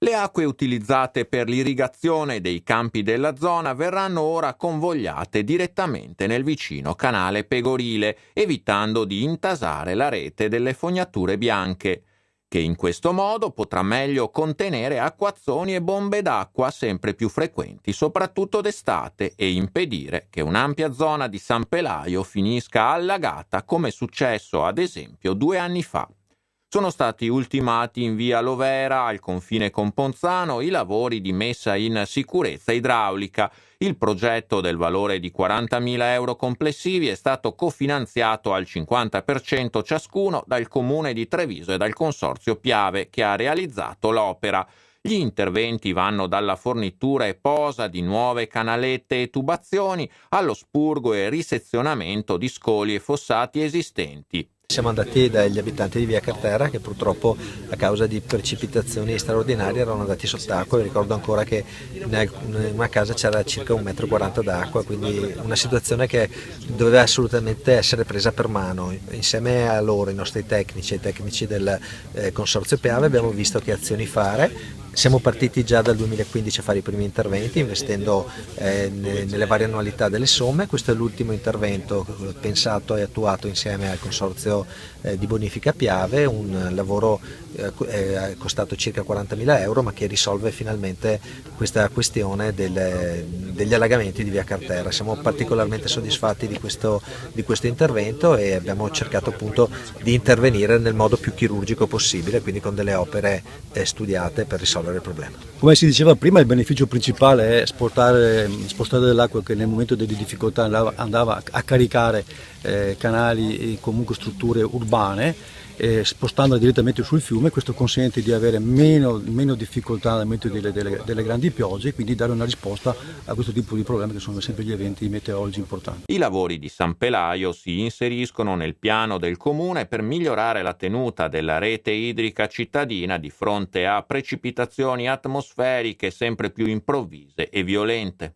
Le acque utilizzate per l'irrigazione dei campi della zona verranno ora convogliate direttamente nel vicino canale Pegorile, evitando di intasare la rete delle fognature bianche, che in questo modo potrà meglio contenere acquazzoni e bombe d'acqua sempre più frequenti, soprattutto d'estate, e impedire che un'ampia zona di San Pelaio finisca allagata come è successo ad esempio 2 anni fa. Sono stati ultimati in via Lovera, al confine con Ponzano, i lavori di messa in sicurezza idraulica. Il progetto del valore di 40.000 euro complessivi è stato cofinanziato al 50% ciascuno dal Comune di Treviso e dal Consorzio Piave, che ha realizzato l'opera. Gli interventi vanno dalla fornitura e posa di nuove canalette e tubazioni allo spurgo e risezionamento di scoli e fossati esistenti. Siamo andati dagli abitanti di Via Carterra che purtroppo a causa di precipitazioni straordinarie erano andati sott'acqua. Ricordo ancora che in una casa c'era circa 1,40 m d'acqua, quindi una situazione che doveva assolutamente essere presa per mano. Insieme a loro, i nostri tecnici e i tecnici del Consorzio Piave, abbiamo visto che azioni fare. Siamo partiti già dal 2015 a fare i primi interventi investendo nelle varie annualità delle somme. Questo è l'ultimo intervento pensato e attuato insieme al Consorzio di Bonifica Piave, un lavoro costato circa 40.000 euro, ma che risolve finalmente questa questione degli allagamenti di Via Carterra. Siamo particolarmente soddisfatti di questo intervento e abbiamo cercato appunto di intervenire nel modo più chirurgico possibile, quindi con delle opere studiate per risolvere il problema. Come si diceva prima, il beneficio principale è spostare dell'acqua che nel momento delle difficoltà andava a caricare canali e comunque strutture urbane, spostandola direttamente sul fiume. Questo consente di avere meno difficoltà nel momento delle grandi piogge e quindi dare una risposta a questo tipo di problemi che sono sempre gli eventi meteorologici importanti. I lavori di San Pelaio si inseriscono nel piano del comune per migliorare la tenuta della rete idrica cittadina di fronte a precipitazioni atmosferiche sempre più improvvise e violente.